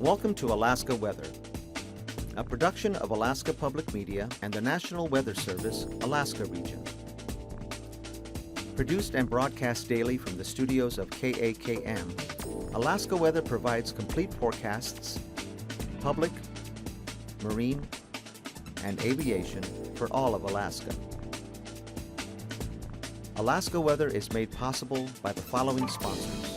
Welcome to Alaska Weather, a production of Alaska Public Media and the National Weather Service, Alaska Region. Produced and broadcast daily from the studios of KAKM, Alaska Weather provides complete forecasts, public, marine, and aviation for all of Alaska. Alaska Weather is made possible by the following sponsors.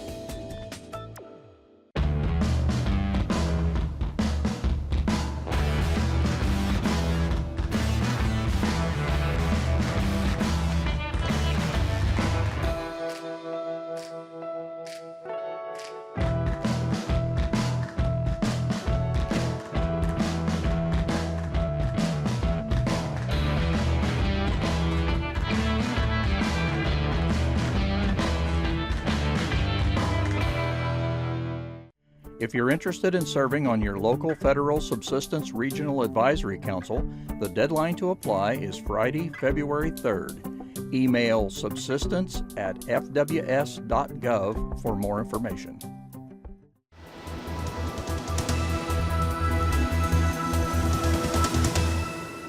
If you're interested in serving on your local Federal Subsistence Regional Advisory Council, the deadline to apply is Friday, February 3rd. Email subsistence@fws.gov for more information.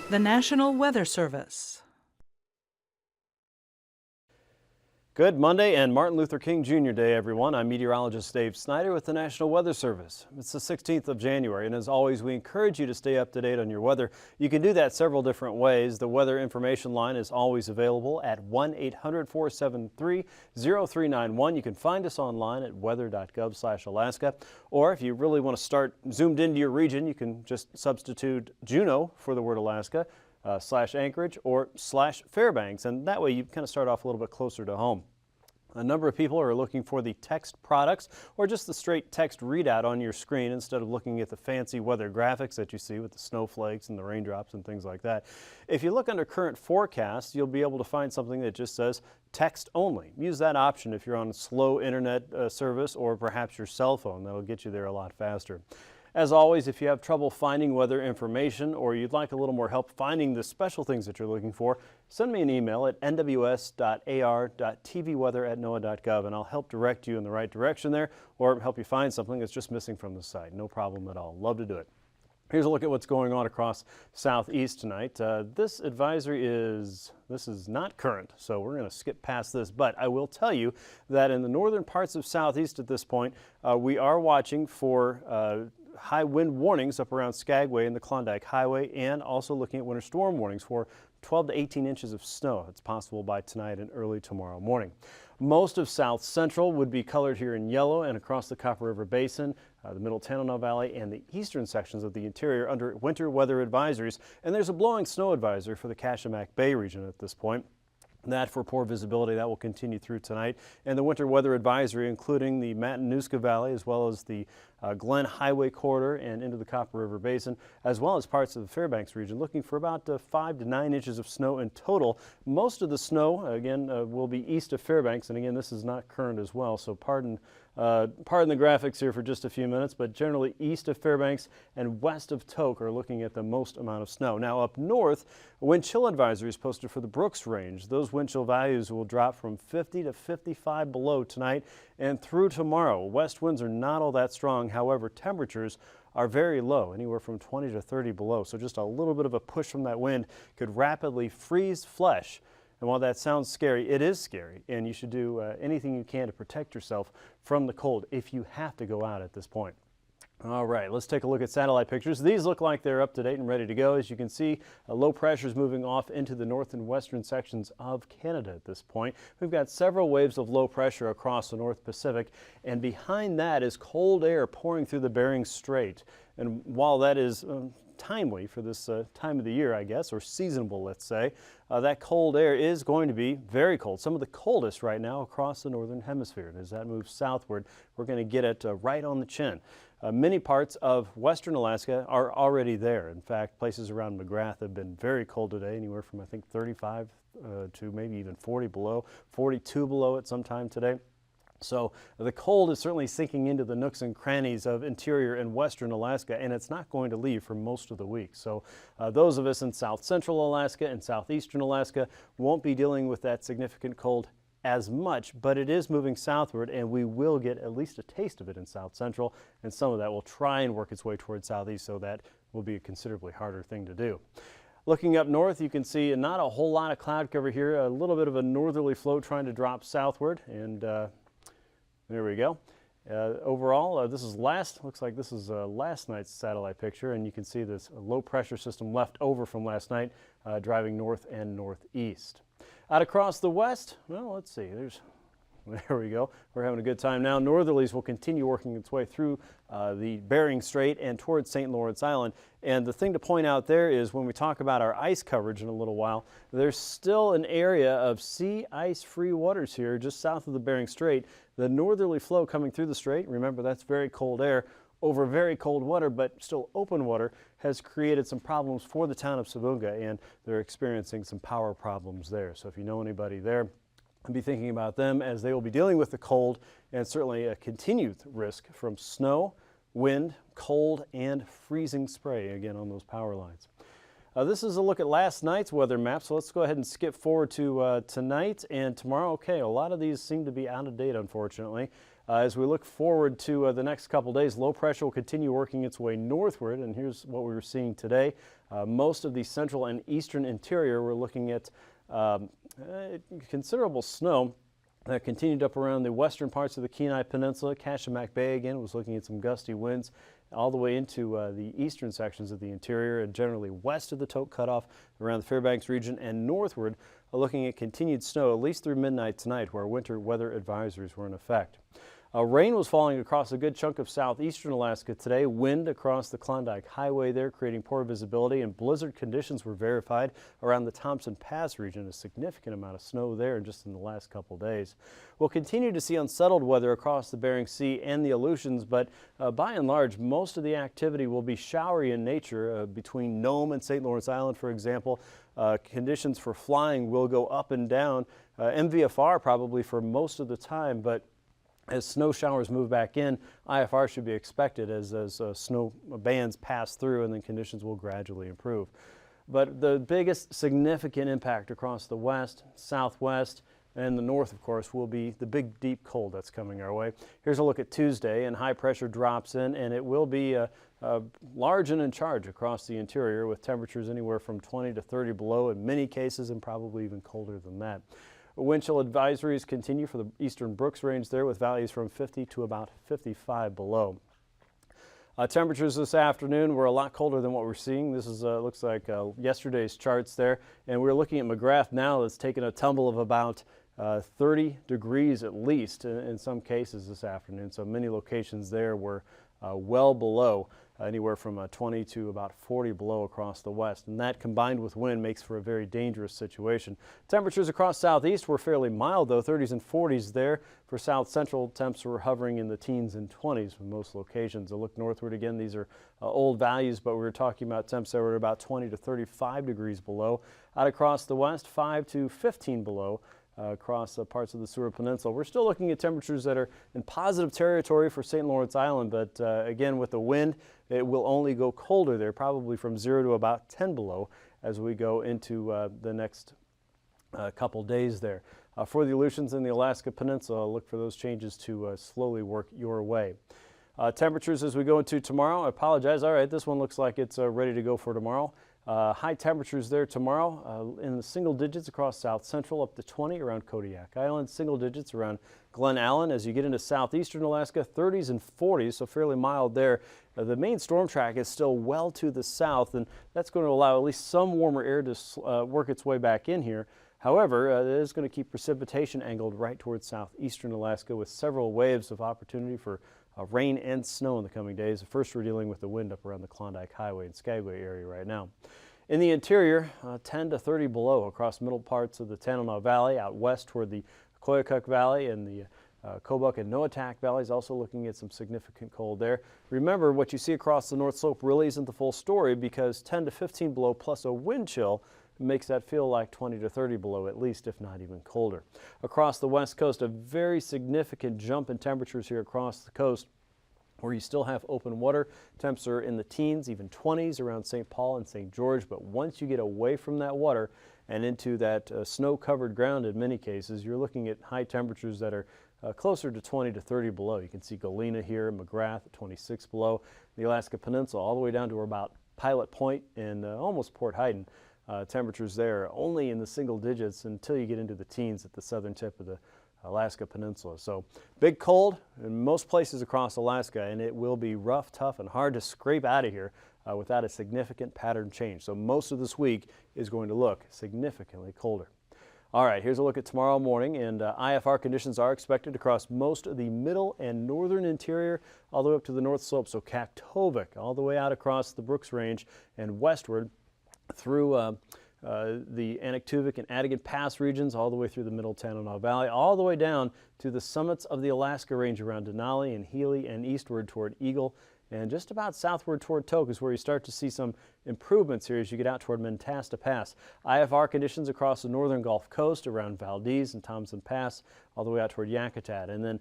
The National Weather Service. Good Monday and Martin Luther King Jr. Day, everyone. I'm meteorologist Dave Snider with the National Weather Service. It's the 16th of January, and as always, we encourage you to stay up to date on your weather. You can do that several different ways. The weather information line is always available at 1-800-473-0391. You can find us online at weather.gov/Alaska. Or if you really want to start zoomed into your region, you can just substitute Juneau for the word Alaska. /Anchorage or /Fairbanks, and that way you kind of start off a little bit closer to home. A number of people are looking for the text products or just the straight text readout on your screen instead of looking at the fancy weather graphics that you see with the snowflakes and the raindrops and things like that. If you look under current forecast, you'll be able to find something that just says text only. Use that option if you're on a slow internet service or perhaps your cell phone. That'll get you there a lot faster. As always, if you have trouble finding weather information or you'd like a little more help finding the special things that you're looking for, send me an email at nws.ar.tvweather@noaa.gov and I'll help direct you in the right direction there or help you find something that's just missing from the site. No problem at all. Love to do it. Here's a look at what's going on across southeast tonight. This advisory is not current, so we're going to skip past this, but I will tell you that in the northern parts of southeast at this point, we are watching for high wind warnings up around Skagway and the Klondike Highway, and also looking at winter storm warnings for 12 to 18 inches of snow. It's possible by tonight and early tomorrow morning. Most of South Central would be colored here in yellow and across the Copper River Basin, the Middle Tanana Valley, and the eastern sections of the interior under winter weather advisories. And there's a blowing snow advisory for the Kachemak Bay region at this point. That for poor visibility, that will continue through tonight. And the winter weather advisory, including the Matanuska Valley, as well as the Glen Highway corridor and into the Copper River Basin, as well as parts of the Fairbanks region, looking for about 5 to 9 inches of snow in total. Most of the snow, again, will be east of Fairbanks. And again, this is not current as well, so pardon the graphics here for just a few minutes, but generally east of Fairbanks and west of Tok are looking at the most amount of snow. Now up north, a wind chill advisory is posted for the Brooks Range. Those wind chill values will drop from 50 to 55 below tonight and through tomorrow. West winds are not all that strong. However, temperatures are very low, anywhere from 20 to 30 below. So just a little bit of a push from that wind could rapidly freeze flesh. And while that sounds scary, it is scary, and you should do anything you can to protect yourself from the cold if you have to go out at this point. All right, let's take a look at satellite pictures. These look like they're up to date and ready to go. As you can see, low pressure is moving off into the north and western sections of Canada at this point. We've got several waves of low pressure across the North Pacific, and behind that is cold air pouring through the Bering Strait. And while that is timely for this time of the year, I guess, or seasonable, let's say, that cold air is going to be very cold. Some of the coldest right now across the northern hemisphere. And as that moves southward, we're going to get it right on the chin. Many parts of western Alaska are already there. In fact, places around McGrath have been very cold today, anywhere from I think 35 to maybe even 40 below, 42 below at some time today. So the cold is certainly sinking into the nooks and crannies of interior and western Alaska, and it's not going to leave for most of the week. So those of us in south central Alaska and southeastern Alaska won't be dealing with that significant cold as much, but it is moving southward, and we will get at least a taste of it in south central, and some of that will try and work its way towards southeast, so that will be a considerably harder thing to do. Looking up north, you can see not a whole lot of cloud cover here, a little bit of a northerly flow trying to drop southward, and there we go. Overall, looks like this is last night's satellite picture, and you can see this low pressure system left over from last night driving north and northeast. Out across the west, well, let's see, there we go. We're having a good time now. Northerlies will continue working its way through the Bering Strait and towards St. Lawrence Island. And the thing to point out there is when we talk about our ice coverage in a little while, there's still an area of sea ice-free waters here just south of the Bering Strait. The northerly flow coming through the strait, remember that's very cold air, over very cold water, but still open water, has created some problems for the town of Sabunga, and they're experiencing some power problems there. So if you know anybody there, I'll be thinking about them as they will be dealing with the cold and certainly a continued risk from snow, wind, cold, and freezing spray again on those power lines. This is a look at last night's weather map, so let's go ahead and skip forward to tonight and tomorrow. Okay, a lot of these seem to be out of date, unfortunately. As we look forward to the next couple days, low pressure will continue working its way northward, and here's what we were seeing today. Most of the central and eastern interior, we're looking at considerable snow that continued up around the western parts of the Kenai Peninsula. Kachemak Bay again was looking at some gusty winds all the way into the eastern sections of the interior and generally west of the Toke Cutoff around the Fairbanks region and northward, looking at continued snow at least through midnight tonight, where winter weather advisories were in effect. Rain was falling across a good chunk of southeastern Alaska today. Wind across the Klondike Highway there, creating poor visibility, and blizzard conditions were verified around the Thompson Pass region. A significant amount of snow there just in the last couple days. We'll continue to see unsettled weather across the Bering Sea and the Aleutians, but by and large, most of the activity will be showery in nature between Nome and St. Lawrence Island, for example. Conditions for flying will go up and down. MVFR probably for most of the time, but as snow showers move back in, IFR should be expected as snow bands pass through, and then conditions will gradually improve. But the biggest significant impact across the west, southwest, and the north, of course, will be the big deep cold that's coming our way. Here's a look at Tuesday, and high pressure drops in, and it will be large and in charge across the interior with temperatures anywhere from 20 to 30 below in many cases, and probably even colder than that. Wind chill advisories continue for the eastern Brooks Range there with values from 50 to about 55 below. Temperatures this afternoon were a lot colder than what we're seeing. This is looks like yesterday's charts there, and we're looking at McGrath now that's taken a tumble of about 30 degrees at least in some cases this afternoon. So many locations there were well below, anywhere from 20 to about 40 below across the west, and that combined with wind makes for a very dangerous situation. Temperatures across southeast were fairly mild though, 30s and 40s there. For south central, temps were hovering in the teens and 20s in most locations. A look northward again, these are old values, but we were talking about temps that were about 20 to 35 degrees below. Out across the west, 5 to 15 below. Across parts of the Seward Peninsula. We're still looking at temperatures that are in positive territory for St. Lawrence Island, but again with the wind, it will only go colder there, probably from 0 to about 10 below as we go into the next couple days there. For the Aleutians and the Alaska Peninsula, look for those changes to slowly work your way. Temperatures as we go into tomorrow, I apologize. All right, this one looks like it's ready to go for tomorrow. High temperatures there tomorrow in the single digits across south central, up to 20 around Kodiak Island, single digits around Glen Allen. As you get into southeastern Alaska, 30s and 40s, so fairly mild there. The main storm track is still well to the south, and that's going to allow at least some warmer air to work its way back in here. However, it is going to keep precipitation angled right towards southeastern Alaska with several waves of opportunity for rain and snow in the coming days. First, we're dealing with the wind up around the Klondike Highway and Skagway area right now. In the interior, 10 to 30 below across middle parts of the Tanana Valley, out west toward the Koyukuk Valley and the Kobuk and Noatak Valleys, also looking at some significant cold there. Remember, what you see across the North Slope really isn't the full story, because 10 to 15 below plus a wind chill makes that feel like 20 to 30 below at least, if not even colder. Across the west coast, a very significant jump in temperatures here across the coast. where you still have open water. Temps are in the teens, even 20s around St. Paul and St. George. But once you get away from that water and into that snow-covered ground in many cases, you're looking at high temperatures that are closer to 20 to 30 below. You can see Galena here, McGrath at 26 below, the Alaska Peninsula all the way down to about Pilot Point and almost Port Huyden. Temperatures there only in the single digits until you get into the teens at the southern tip of the Alaska Peninsula. So big cold in most places across Alaska, and it will be rough, tough, and hard to scrape out of here without a significant pattern change. So most of this week is going to look significantly colder. All right, here's a look at tomorrow morning, and IFR conditions are expected across most of the middle and northern interior, all the way up to the north slope. So Kaktovik, all the way out across the Brooks Range and westward through the Anaktuvik and Adigan Pass regions, all the way through the Middle Tanana Valley, all the way down to the summits of the Alaska Range around Denali and Healy and eastward toward Eagle, and just about southward toward Tok is where you start to see some improvements here as you get out toward Mentasta Pass. IFR conditions across the northern Gulf Coast around Valdez and Thompson Pass, all the way out toward Yakutat. And then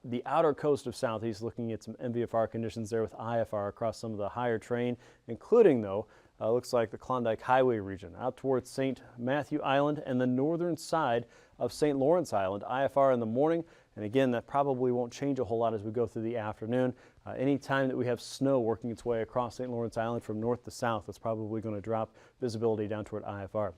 the outer coast of southeast, looking at some MVFR conditions there with IFR across some of the higher terrain, including, though, looks like the Klondike Highway region out towards St. Matthew Island and the northern side of St. Lawrence Island. IFR in the morning, and again, that probably won't change a whole lot as we go through the afternoon. Any time that we have snow working its way across St. Lawrence Island from north to south, that's probably going to drop visibility down toward IFR.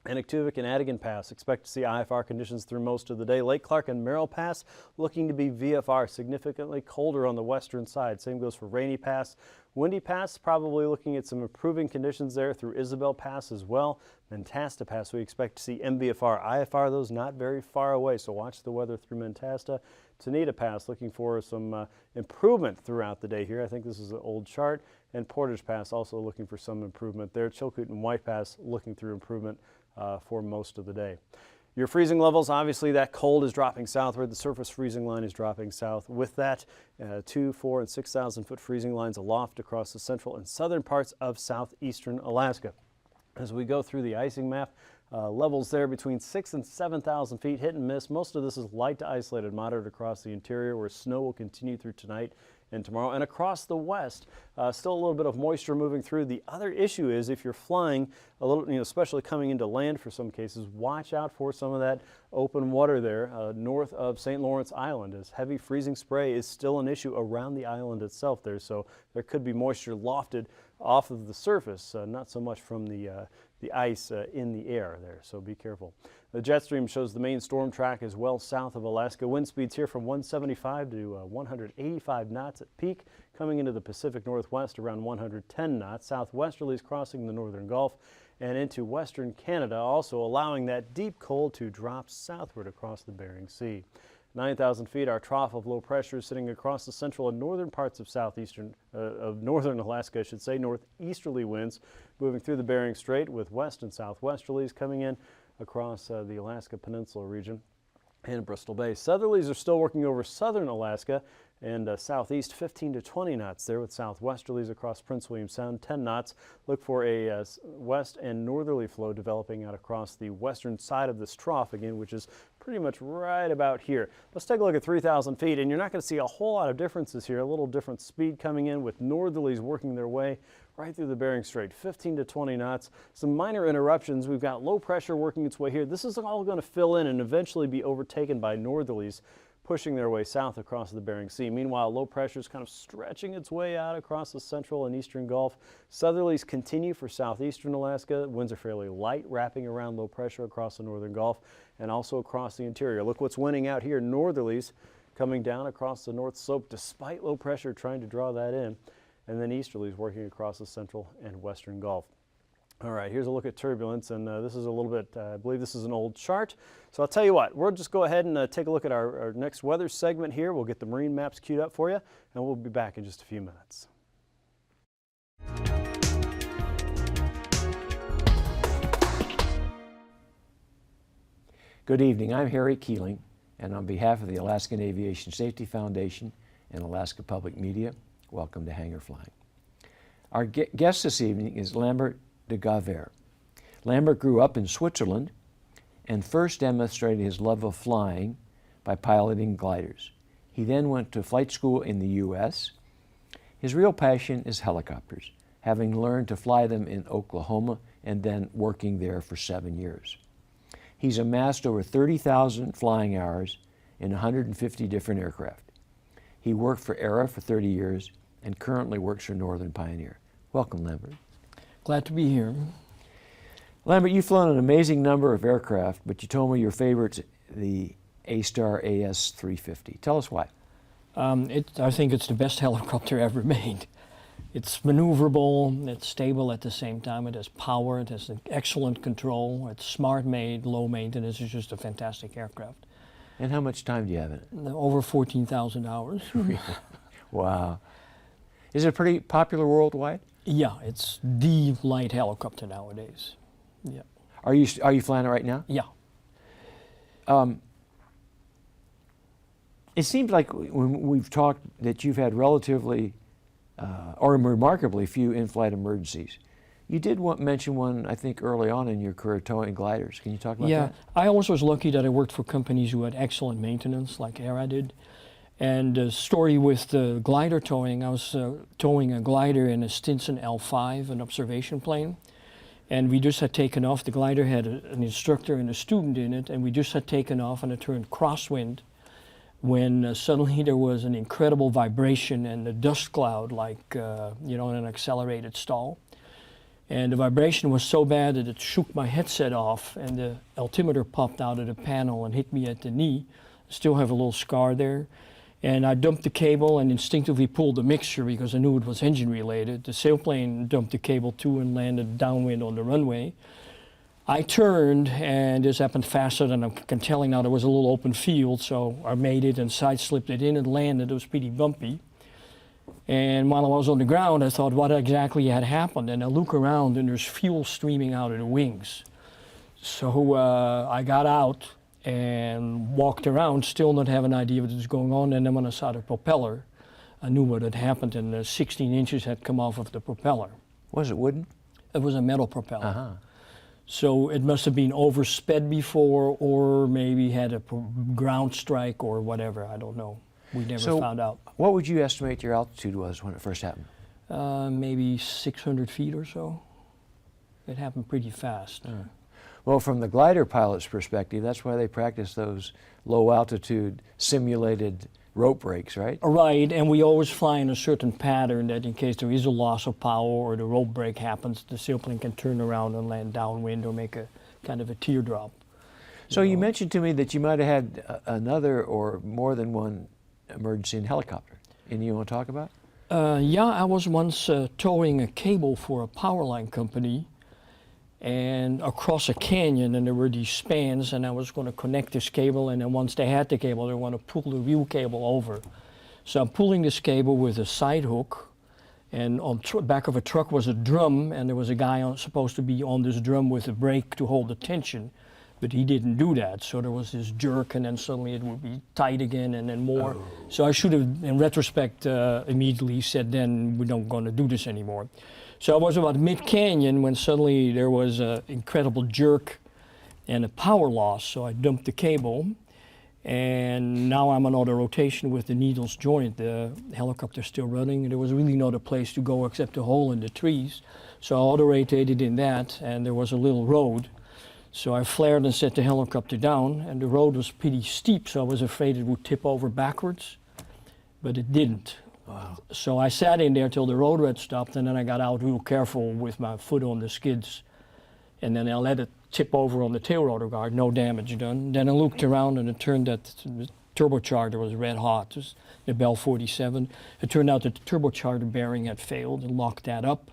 Anaktuvik and Adigan Pass, expect to see IFR conditions through most of the day. Lake Clark and Merrill Pass looking to be VFR, significantly colder on the western side. Same goes for Rainy Pass. Windy Pass, probably looking at some improving conditions there through Isabel Pass as well. Mentasta Pass, we expect to see MVFR. IFR, those not very far away, so watch the weather through Mentasta. Tanita Pass, looking for some improvement throughout the day here. I think this is an old chart. And Portage Pass, also looking for some improvement there. Chilkoot and White Pass, looking through improvement for most of the day. Your freezing levels, obviously that cold is dropping southward. The surface freezing line is dropping south. With that, 2, 4, and 6,000 foot freezing lines aloft across the central and southern parts of southeastern Alaska. As we go through the icing map, levels there between 6,000 and 7,000 feet, hit and miss. Most of this is light to isolated moderate across the interior, where snow will continue through tonight and tomorrow. And across the west, still a little bit of moisture moving through. The other issue is if you're flying a little, especially coming into land for some cases, watch out for some of that open water there north of St. Lawrence Island, as heavy freezing spray is still an issue around the island itself there. So there could be moisture lofted off of the surface, not so much from the ice in the air there, so be careful. The jet stream shows the main storm track as well south of Alaska. Wind speeds here from 175 to 185 knots at peak, coming into the Pacific Northwest around 110 knots. Southwesterlies crossing the northern Gulf and into western Canada, also allowing that deep cold to drop southward across the Bering Sea. 9,000 feet, our trough of low pressure sitting across the central and northern parts of northern Alaska, I should say. Northeasterly winds moving through the Bering Strait with west and southwesterlies coming in across the Alaska Peninsula region and Bristol Bay. Southerlies are still working over southern Alaska and southeast 15 to 20 knots there, with southwesterlies across Prince William Sound 10 knots. Look for a west and northerly flow developing out across the western side of this trough again, which is pretty much right about here. Let's take a look at 3,000 feet, and you're not going to see a whole lot of differences here. A little different speed coming in with northerlies working their way right through the Bering Strait, 15 to 20 knots. Some minor interruptions. We've got low pressure working its way here. This is all going to fill in and eventually be overtaken by northerlies pushing their way south across the Bering Sea. Meanwhile, low pressure is kind of stretching its way out across the central and eastern Gulf. Southerlies continue for southeastern Alaska. Winds are fairly light, wrapping around low pressure across the northern Gulf and also across the interior. Look what's winding out here. Northerlies coming down across the north slope despite low pressure trying to draw that in. And then easterlies working across the central and western Gulf. All right, here's a look at turbulence, and this is a little bit, I believe this is an old chart. So I'll tell you what, we'll just go ahead and take a look at our next weather segment here. We'll get the marine maps queued up for you, and we'll be back in just a few minutes. Good evening, I'm Harry Keeling, and on behalf of the Alaskan Aviation Safety Foundation and Alaska Public Media, welcome to Hangar Flying. Our guest this evening is Lambert de Gaver. Lambert grew up in Switzerland and first demonstrated his love of flying by piloting gliders. He then went to flight school in the U.S. His real passion is helicopters, having learned to fly them in Oklahoma and then working there for 7 years. He's amassed over 30,000 flying hours in 150 different aircraft. He worked for ERA for 30 years and currently works for Northern Pioneer. Welcome, Lambert. Glad to be here. Lambert, you've flown an amazing number of aircraft, but you told me your favorite's the A-Star AS-350. Tell us why. I think it's the best helicopter ever made. It's maneuverable, it's stable at the same time, it has power, it has an excellent control, it's smart made, low maintenance, it's just a fantastic aircraft. And how much time do you have in it? Over 14,000 hours. Wow. Is it pretty popular worldwide? Yeah, it's the light helicopter nowadays. Yeah. Are you flying it right now? Yeah. It seems like when we've talked that you've had relatively or remarkably few in-flight emergencies. You did mention one, I think, early on in your career, towing gliders. Can you talk about that? Yeah, I also was lucky that I worked for companies who had excellent maintenance, like ERA did. And the story with the glider towing, I was towing a glider in a Stinson L5, an observation plane. And we just had taken off. The glider had an instructor and a student in it, and we just had taken off, and it turned crosswind when suddenly there was an incredible vibration and a dust cloud, like in an accelerated stall. And the vibration was so bad that it shook my headset off, and the altimeter popped out of the panel and hit me at the knee. I still have a little scar there. And I dumped the cable and instinctively pulled the mixture because I knew it was engine related. The sailplane dumped the cable too and landed downwind on the runway. I turned, and this happened faster than I can tell now. There was a little open field, so I made it and side slipped it in and landed. It was pretty bumpy. And while I was on the ground, I thought what exactly had happened. And I look around, and there's fuel streaming out of the wings. So I got out and walked around, still not have an idea what was going on. And then when I saw the propeller, I knew what had happened, and 16 inches had come off of the propeller. Was it wooden? It was a metal propeller. Uh-huh. So it must have been oversped before, or maybe had a ground strike or whatever. I don't know. We never found out. What would you estimate your altitude was when it first happened? Maybe 600 feet or so. It happened pretty fast. Well, from the glider pilot's perspective, that's why they practice those low altitude simulated rope breaks, right? Right, and we always fly in a certain pattern that in case there is a loss of power or the rope break happens, the sailplane can turn around and land downwind or make a kind of a teardrop. So you mentioned to me that you might have had another or more than one emergency in helicopter. Anything you want to talk about? Yeah, I was once towing a cable for a power line company and across a canyon, and there were these spans, and I was going to connect this cable, and then once they had the cable, they want to pull the real cable over. So I'm pulling this cable with a side hook, and on back of a truck was a drum, and there was a guy supposed to be on this drum with a brake to hold the tension, but he didn't do that. So there was this jerk, and then suddenly it would be tight again, and then more. Oh. So I should have, in retrospect, immediately said then we're not going to do this anymore. So I was about mid-canyon when suddenly there was an incredible jerk and a power loss. So I dumped the cable, and now I'm on auto rotation with the needles joint. The helicopter's still running, and there was really not a place to go except a hole in the trees. So I auto rotated in that, and there was a little road. So I flared and set the helicopter down, and the road was pretty steep, so I was afraid it would tip over backwards, but it didn't. Wow. So I sat in there till the road had stopped, and then I got out real careful with my foot on the skids, and then I let it tip over on the tail rotor guard, no damage done. Then I looked around, and it turned that the turbocharger was red hot, it was the Bell 47. It turned out that the turbocharger bearing had failed and locked that up,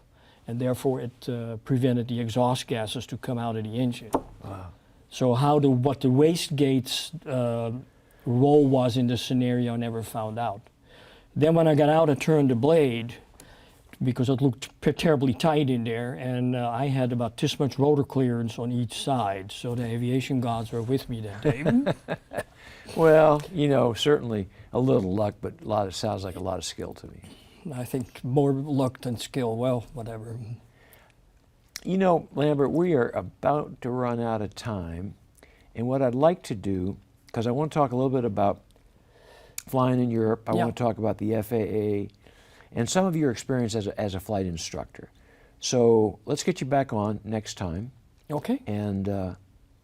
and therefore it prevented the exhaust gases to come out of the engine. Wow. So what the wastegate's role was in this scenario, I never found out. Then when I got out, I turned the blade because it looked terribly tight in there, and I had about this much rotor clearance on each side, so the aviation gods were with me that day. Well, certainly a little luck, but sounds like a lot of skill to me. I think more luck than skill. Well, whatever. Lambert, we are about to run out of time, and what I'd like to do, because I want to talk a little bit about flying in Europe, I want to talk about the FAA, and some of your experience as a flight instructor. So let's get you back on next time, Okay, and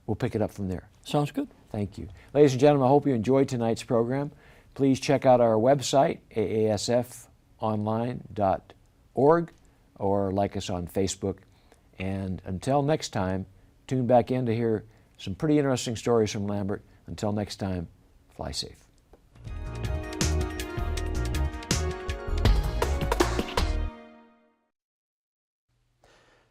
we'll pick it up from there. sounds good. Thank you. Ladies and gentlemen, I hope you enjoyed tonight's program. Please check out our website, aasfonline.org, or like us on Facebook. And until next time, tune back in to hear some pretty interesting stories from Lambert. Until next time, fly safe.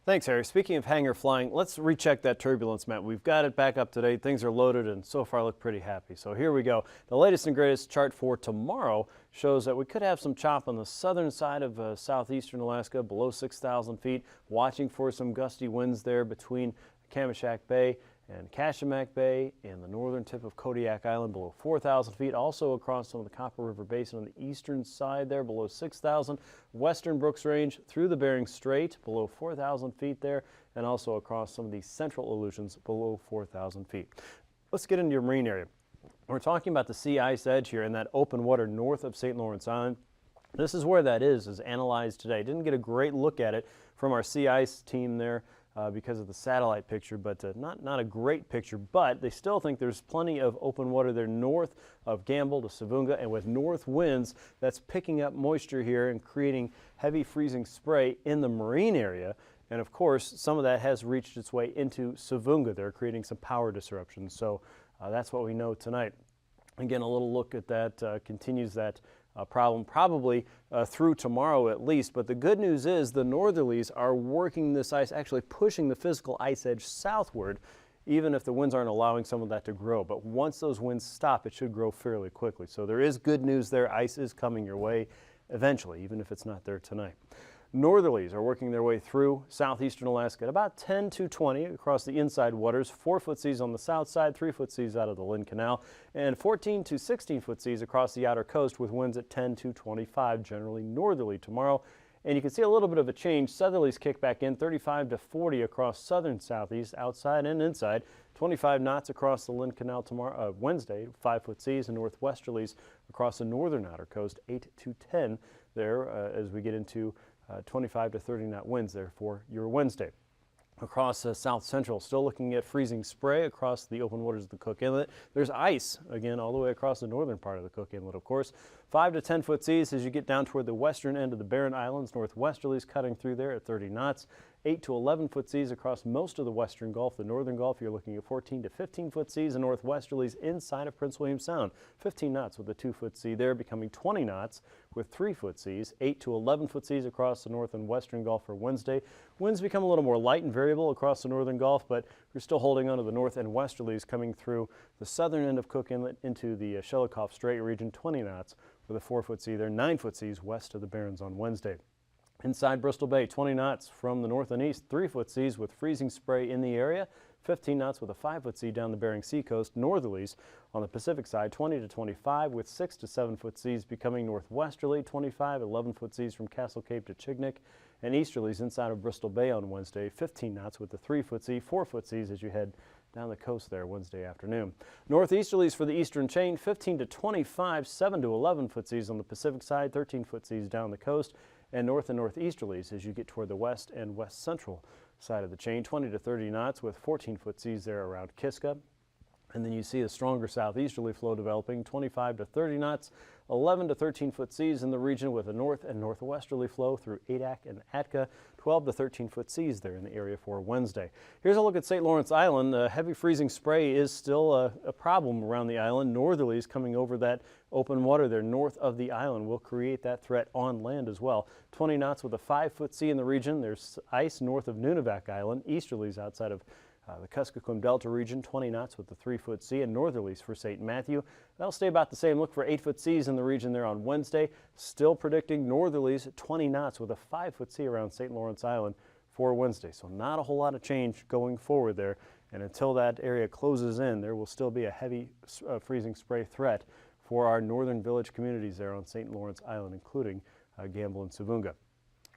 Thanks, Harry. Speaking of hangar flying, let's recheck that turbulence map. We've got it back up to date. Things are loaded and so far look pretty happy. So here we go. The latest and greatest chart for tomorrow shows that we could have some chop on the southern side of southeastern Alaska, below 6,000 feet. Watching for some gusty winds there between Kamishak Bay and Kashamak Bay and the northern tip of Kodiak Island below 4,000 feet. Also across some of the Copper River Basin on the eastern side there below 6,000. Western Brooks Range through the Bering Strait below 4,000 feet there, and also across some of the central Aleutians below 4,000 feet. Let's get into your marine area. We're talking about the sea ice edge here in that open water north of St. Lawrence Island. This is where that is analyzed today. Didn't get a great look at it from our sea ice team there because of the satellite picture, but not a great picture, but they still think there's plenty of open water there north of Gamble to Savunga, and with north winds, that's picking up moisture here and creating heavy freezing spray in the marine area. And of course, some of that has reached its way into Savunga there, creating some power disruptions. So that's what we know tonight. Again, a little look at that continues that problem probably through tomorrow at least. But the good news is the northerlies are working this ice, actually pushing the physical ice edge southward, even if the winds aren't allowing some of that to grow. But once those winds stop, it should grow fairly quickly. So there is good news there. Ice is coming your way eventually, even if it's not there tonight. Northerlies are working their way through southeastern Alaska at about 10 to 20 across the inside waters, 4-foot seas on the south side, 3-foot seas out of the Lynn Canal, and 14 to 16-foot seas across the outer coast with winds at 10 to 25, generally northerly tomorrow. And you can see a little bit of a change. Southerlies kick back in, 35 to 40 across southern southeast, outside and inside, 25 knots across the Lynn Canal tomorrow, Wednesday, 5-foot seas, and northwesterlies across the northern outer coast, 8 to 10 there as we get into 25 to 30 knot winds there for your Wednesday. Across south central, still looking at freezing spray across the open waters of the Cook Inlet. There's ice again all the way across the northern part of the Cook Inlet, of course. 5 to 10 foot seas as you get down toward the western end of the Barren Islands, northwesterlies cutting through there at 30 knots. 8 to 11 foot seas across most of the western Gulf. The northern Gulf, you're looking at 14 to 15 foot seas, and northwesterlies inside of Prince William Sound. 15 knots with a 2-foot sea there, becoming 20 knots with 3-foot seas. 8 to 11 foot seas across the north and western Gulf for Wednesday. Winds become a little more light and variable across the northern Gulf, but we're still holding on to the north and westerlies coming through the southern end of Cook Inlet into the Shelikof Strait region, 20 knots with a 4-foot sea there. 9-foot seas west of the Barrens on Wednesday. Inside Bristol Bay, 20 knots from the north and east, 3-foot seas with freezing spray in the area, 15 knots with a 5-foot sea down the Bering Sea coast. Northerlies on the Pacific side, 20 to 25 with 6 to 7-foot seas becoming northwesterly, 25, 11-foot seas from Castle Cape to Chignik, and easterlies inside of Bristol Bay on Wednesday, 15 knots with a 3-foot sea, 4-foot seas as you head down the coast there Wednesday afternoon. Northeasterlies for the eastern chain, 15 to 25, 7 to 11-foot seas on the Pacific side, 13-foot seas down the coast, and north and northeasterlies as you get toward the west and west central side of the chain, 20 to 30 knots with 14-foot seas there around Kiska. And then you see a stronger southeasterly flow developing, 25 to 30 knots, 11 to 13-foot seas in the region with a north and northwesterly flow through Adak and Atka, 12 to 13-foot seas there in the area for Wednesday. Here's a look at St. Lawrence Island. Heavy freezing spray is still a problem around the island. Northerlies coming over that open water there north of the island will create that threat on land as well. 20 knots with a 5-foot sea in the region. There's ice north of Nunivak Island. Easterlies outside of the Kuskokwim Delta region, 20 knots with the 3-foot sea, and northerlies for St. Matthew. That'll stay about the same. Look for 8-foot seas in the region there on Wednesday. Still predicting northerlies at 20 knots with a 5-foot sea around St. Lawrence Island for Wednesday. So not a whole lot of change going forward there. And until that area closes in, there will still be a heavy freezing spray threat for our northern village communities there on St. Lawrence Island, including Gamble and Savunga.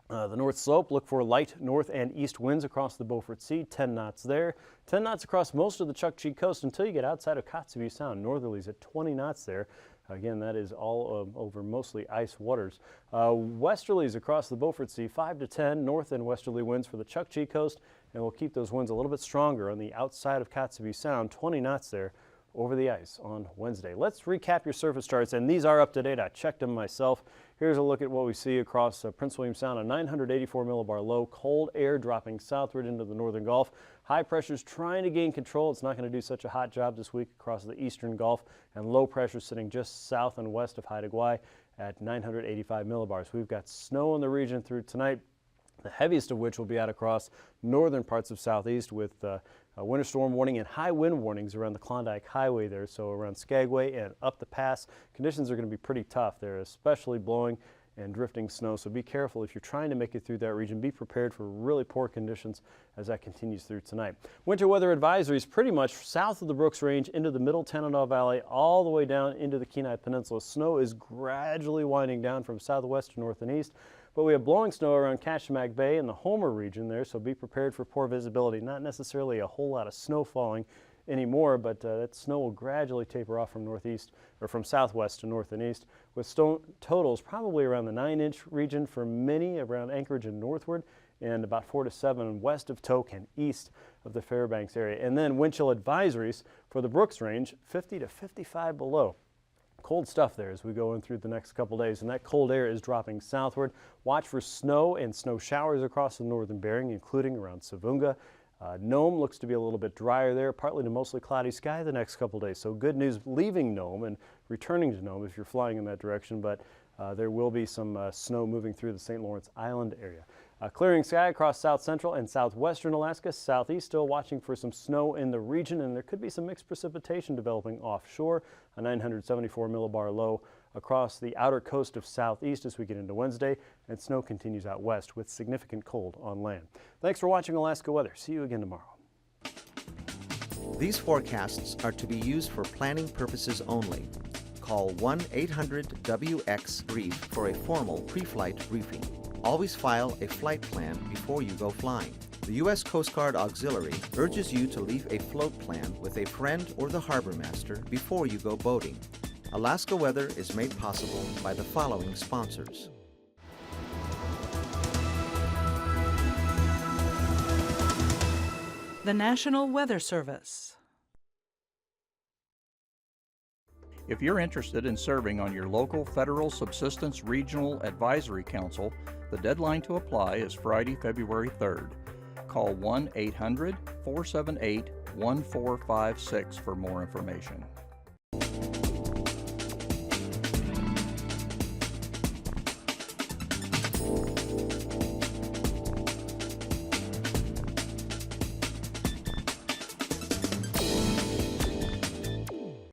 The north slope, look for light north and east winds across the Beaufort Sea, 10 knots there. 10 knots across most of the Chukchi coast until you get outside of Kotzebue Sound. Northerlies at 20 knots there. Again, that is all over mostly ice waters. Westerlies across the Beaufort Sea, 5 to 10 north and westerly winds for the Chukchi coast, and we'll keep those winds a little bit stronger on the outside of Kotzebue Sound, 20 knots there over the ice on Wednesday. Let's recap your surface charts, and these are up to date. I checked them myself. Here's a look at what we see across Prince William Sound, a 984 millibar low, cold air dropping southward into the northern Gulf. High pressure's trying to gain control. It's not going to do such a hot job this week across the eastern Gulf, and low pressure sitting just south and west of Haida Gwaii at 985 millibars. We've got snow in the region through tonight, the heaviest of which will be out across northern parts of southeast with a winter storm warning and high wind warnings around the Klondike Highway there, so around Skagway and up the pass. Conditions are going to be pretty tough there, especially blowing and drifting snow, so be careful if you're trying to make it through that region. Be prepared for really poor conditions as that continues through tonight. Winter weather advisories pretty much south of the Brooks Range into the middle Tanana Valley all the way down into the Kenai Peninsula. Snow is gradually winding down from southwest to north and east, but we have blowing snow around Kachemak Bay in the Homer region there, so be prepared for poor visibility. Not necessarily a whole lot of snow falling anymore, but that snow will gradually taper off from northeast or from southwest to north and east, with snow totals probably around the 9-inch region for many around Anchorage and northward, and about 4 to 7 west of Tok and east of the Fairbanks area. And then wind chill advisories for the Brooks Range, 50 to 55 below. Cold stuff there as we go in through the next couple days, and that cold air is dropping southward. Watch for snow and snow showers across the northern Bering, including around Savunga. Nome looks to be a little bit drier there, partly to mostly cloudy sky the next couple days. So good news leaving Nome and returning to Nome if you're flying in that direction, but there will be some snow moving through the St. Lawrence Island area. Clearing sky across south central and southwestern Alaska. Southeast still watching for some snow in the region, and there could be some mixed precipitation developing offshore. A 974 millibar low across the outer coast of southeast as we get into Wednesday, and snow continues out west with significant cold on land. Thanks for watching Alaska Weather. See you again tomorrow. These forecasts are to be used for planning purposes only. Call 1-800-WX-BRIEF for a formal pre-flight briefing. Always file a flight plan before you go flying. The U.S. Coast Guard Auxiliary urges you to leave a float plan with a friend or the harbor master before you go boating. Alaska Weather is made possible by the following sponsors. The National Weather Service. If you're interested in serving on your local Federal Subsistence Regional Advisory Council, the deadline to apply is Friday, February 3rd. Call 1-800-478-1456 for more information.